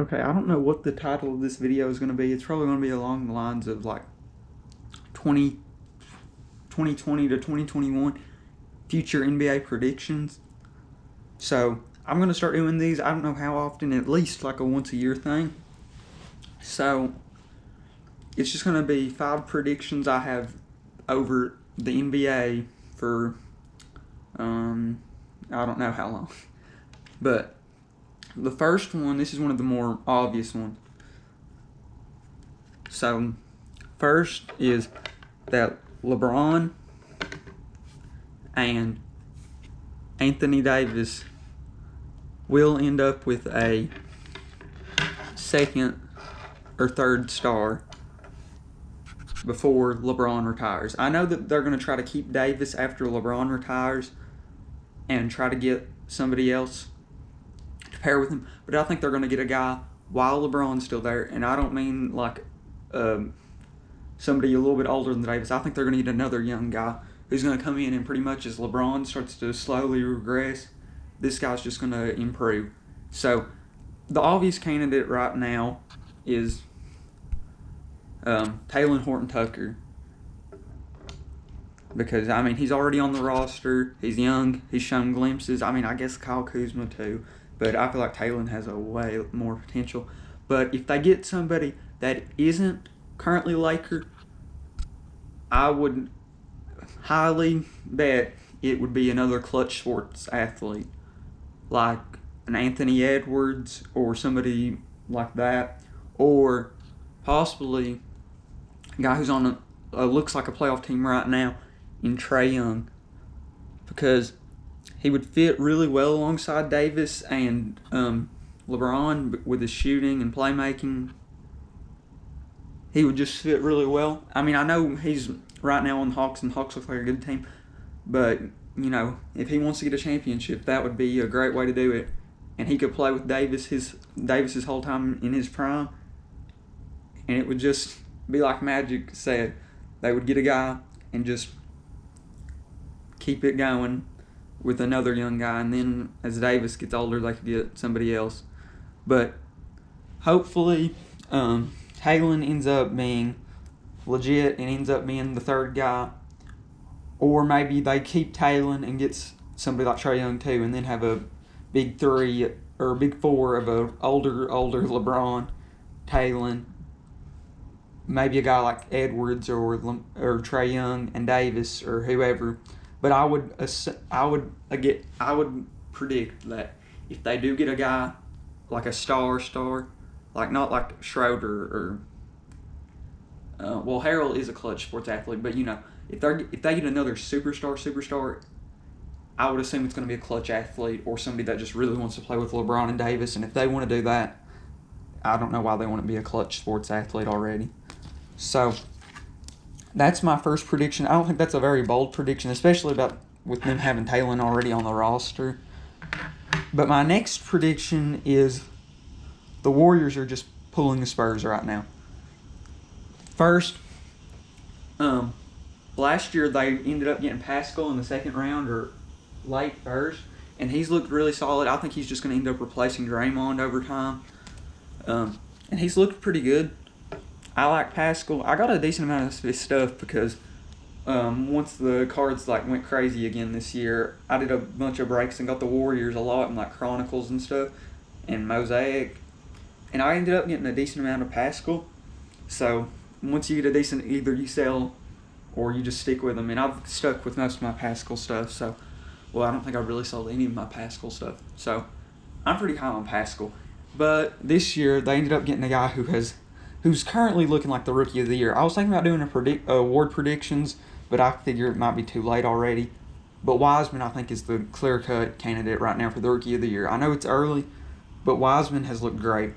Okay, I don't know what the title of this video is going to be. It's probably going to be along the lines of like 2020 to 2021 future NBA predictions. So I'm going to start doing these. I don't know how often, at least like a once a year thing. So it's just going to be 5 predictions I have over the NBA for I don't know how long. But the first one, this is one of the more obvious ones. So first is that LeBron and Anthony Davis will end up with a second or third star before LeBron retires. I know that they're going to try to keep Davis after LeBron retires and try to get somebody else to pair with him, but I think they're going to get a guy while LeBron's still there, and I don't mean like somebody a little bit older than Davis. I think they're going to get another young guy who's going to come in and pretty much as LeBron starts to slowly regress, this guy's just going to improve. So the obvious candidate right now is Talen Horton-Tucker, because I mean he's already on the roster, he's young, he's shown glimpses. I mean I guess Kyle Kuzma too, but I feel like Talen has a way more potential. But if they get somebody that isn't currently Laker, I would highly bet it would be another clutch sports athlete, like an Anthony Edwards or somebody like that, or possibly a guy who's on looks like a playoff team right now in Trae Young, because he would fit really well alongside Davis and LeBron with his shooting and playmaking. He would just fit really well. I mean, I know he's right now on the Hawks, and the Hawks look like a good team, but you know, if he wants to get a championship, that would be a great way to do it. And he could play with Davis's whole time in his prime, and it would just be like Magic said. They would get a guy and just keep it going with another young guy, and then as Davis gets older, they could get somebody else. But hopefully, Talen ends up being legit and ends up being the third guy, or maybe they keep Talen and get somebody like Trae Young too, and then have a big 3 or big 4 of a older LeBron, Talen, maybe a guy like Edwards or Trae Young and Davis or whoever. But I would predict that if they do get a guy like a star, like not like Schroeder or well, Harrell is a clutch sports athlete, but you know, if they get another superstar, I would assume it's going to be a clutch athlete or somebody that just really wants to play with LeBron and Davis. And if they want to do that, I don't know why they want to be a clutch sports athlete already. So that's my first prediction. I don't think that's a very bold prediction, especially with them having Talen already on the roster. But my next prediction is the Warriors are just pulling the Spurs right now. First, last year they ended up getting Pascal in the second round or late first, and he's looked really solid. I think he's just going to end up replacing Draymond over time, and he's looked pretty good. I like Pascal. I got a decent amount of his stuff because once the cards went crazy again this year, I did a bunch of breaks and got the Warriors a lot in like Chronicles and stuff and Mosaic, and I ended up getting a decent amount of Pascal. So once you get a decent, either you sell or you just stick with them, and I've stuck with most of my Pascal stuff. So, well, I don't think I've really sold any of my Pascal stuff. So I'm pretty high on Pascal. But this year they ended up getting a guy who's currently looking like the Rookie of the Year. I was thinking about doing award predictions, but I figure it might be too late already. But Wiseman, I think, is the clear-cut candidate right now for the Rookie of the Year. I know it's early, but Wiseman has looked great.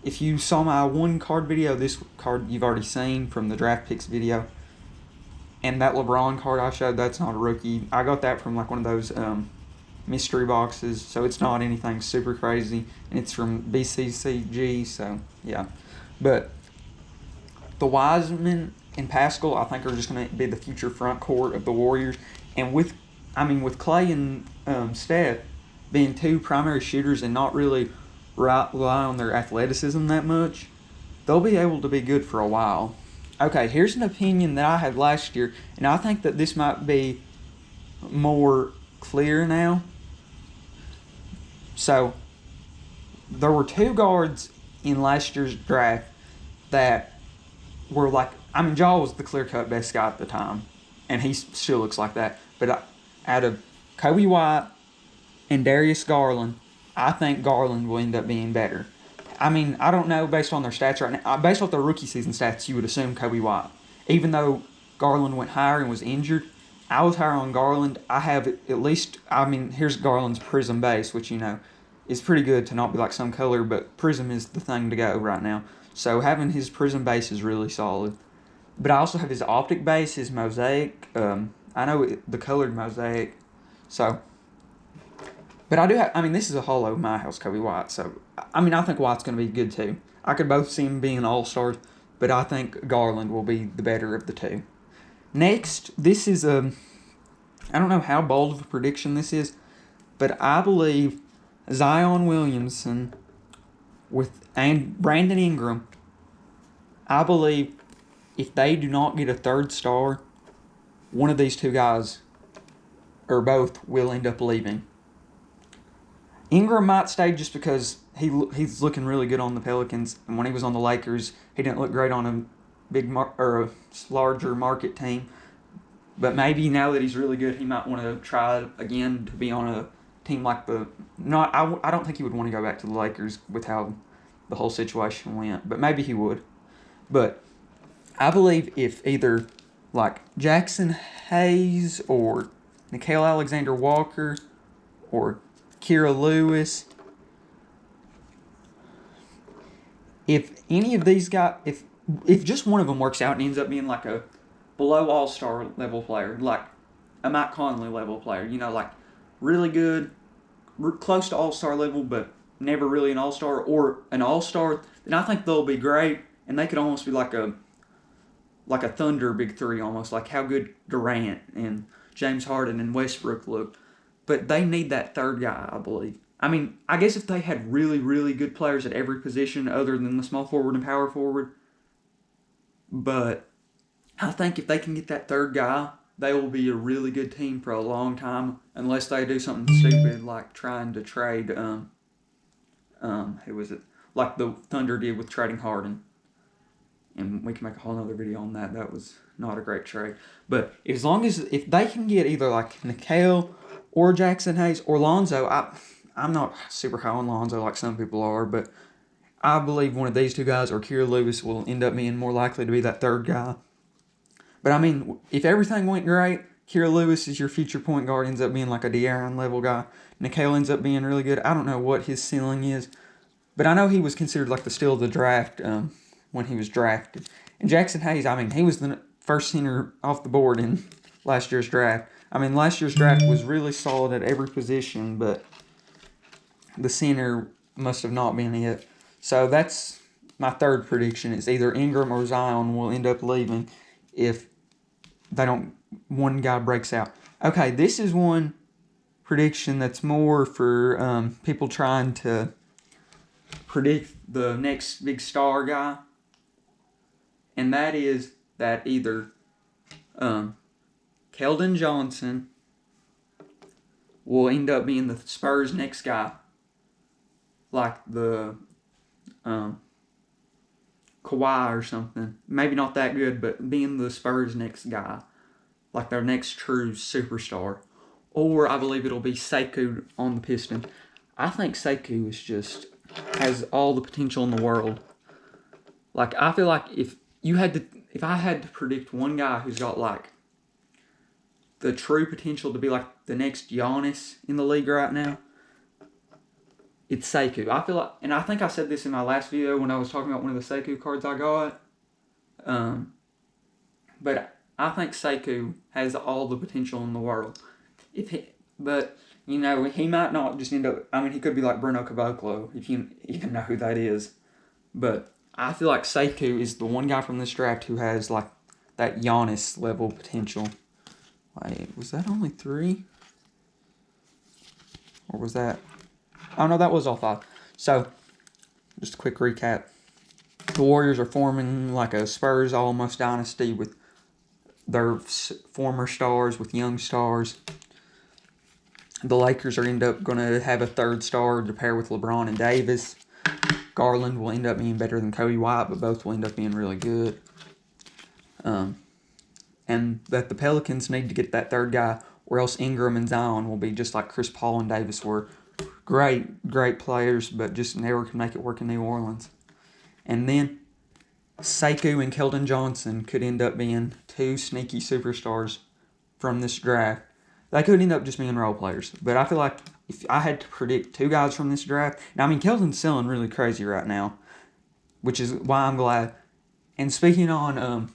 If you saw my one card video, this card you've already seen from the draft picks video, and that LeBron card I showed, that's not a rookie. I got that from like one of those mystery boxes, so it's not anything super crazy, and it's from BCCG, so yeah. But the Wiseman and Pascal, I think, are just going to be the future front court of the Warriors, and with Klay and Steph being 2 primary shooters and not really rely on their athleticism that much, they'll be able to be good for a while. Okay, here's an opinion that I had last year, and I think that this might be more clear now. So, there were two guards in last year's draft that were like, I mean, Jaw was the clear-cut best guy at the time, and he still looks like that. But out of Kobe White and Darius Garland, I think Garland will end up being better. I mean, I don't know based on their stats right now. Based off their rookie season stats, you would assume Kobe White. Even though Garland went higher and was injured, I was higher on Garland. I have at least, I mean, here's Garland's Prism base, which, you know, is pretty good to not be like some color, but Prism is the thing to go right now. So having his Prism base is really solid. But I also have his optic base, his mosaic. I know the colored mosaic. So, but I do have, I mean, this is a hollow my house, Kobe White. So, I mean, I think White's going to be good too. I could both see him being all-stars, but I think Garland will be the better of the two. Next, this is I don't know how bold of a prediction this is, but I believe Zion Williamson and Brandon Ingram, I believe if they do not get a third star, one of these two guys, or both, will end up leaving. Ingram might stay just because he's looking really good on the Pelicans, and when he was on the Lakers, he didn't look great on a a larger market team. But maybe now that he's really good, he might want to try again to be on a team like the. I don't think he would want to go back to the Lakers with how the whole situation went, but maybe he would. But I believe if either like Jackson Hayes or Nickeil Alexander-Walker or Kira Lewis, if any of these guys, if just one of them works out and ends up being like a below all-star level player, like a Mike Conley level player, you know, like really good, close to all-star level, but never really an all-star, or an all-star, then I think they'll be great, and they could almost be like a Thunder big three almost, like how good Durant and James Harden and Westbrook looked. But they need that third guy, I believe. I mean, I guess if they had really, really good players at every position other than the small forward and power forward, but I think if they can get that third guy, they will be a really good team for a long time, unless they do something stupid like trying to trade, who was it? Like the Thunder did with trading Harden. And we can make a whole other video on that. That was not a great trade. But as long as, if they can get either like Nickeil or Jackson Hayes or Lonzo, I'm not super high on Lonzo like some people are, but I believe one of these two guys or Kira Lewis will end up being more likely to be that third guy. But I mean, if everything went great, Kira Lewis is your future point guard, ends up being like a De'Aaron level guy. Nickeil ends up being really good. I don't know what his ceiling is, but I know he was considered like the steal of the draft when he was drafted. And Jackson Hayes, I mean, he was the first center off the board in last year's draft. I mean, last year's draft was really solid at every position, but the center must have not been it. So that's my third prediction. It's either Ingram or Zion will end up leaving if one guy breaks out. Okay, this is one prediction that's more for people trying to predict the next big star guy. And that is that either Keldon Johnson will end up being the Spurs' next guy, like the Kawhi or something. Maybe not that good, but being the Spurs' next guy, like their next true superstar. Or I believe it'll be Sekou on the Pistons. I think Sekou has all the potential in the world. Like, I feel like if I had to predict one guy who's got like the true potential to be like the next Giannis in the league right now, it's Sekou. I feel like, and I think I said this in my last video when I was talking about one of the Sekou cards I got. But I think Sekou has all the potential in the world. But you know, he might not just end up. I mean, he could be like Bruno Caboclo, if you even know who that is. But I feel like Sekou is the one guy from this draft who has like that Giannis level potential. Wait, was that only 3? Or was that? Oh no, that was all 5. So just a quick recap. The Warriors are forming like a Spurs almost dynasty with their former stars with young stars. The Lakers are end up going to have a third star to pair with LeBron and Davis. Garland will end up being better than Kobe White, but both will end up being really good. And that the Pelicans need to get that third guy, or else Ingram and Zion will be just like Chris Paul and Davis were. Great players, but just never can make it work in New Orleans. And then Sekou and Keldon Johnson could end up being two sneaky superstars from this draft. They could end up just being role players. But I feel like if I had to predict two guys from this draft, now I mean Keldon's selling really crazy right now, which is why I'm glad. And speaking on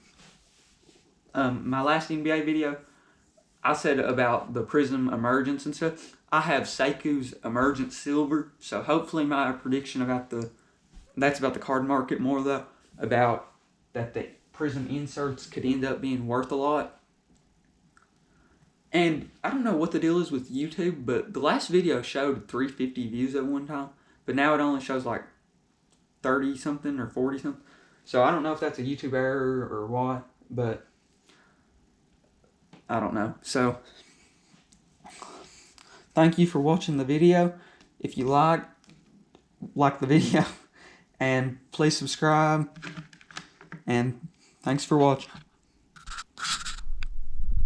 my last NBA video, I said about the Prism Emergence and stuff. I have Sekou's Emergence Silver, so hopefully my prediction about that's about the card market more though, about that the Prism inserts could end up being worth a lot. And I don't know what the deal is with YouTube, but the last video showed 350 views at one time, but now it only shows like 30 something or 40 something. So I don't know if that's a YouTube error or what, but I don't know. So thank you for watching the video. If you like the video, and please subscribe, and thanks for watching.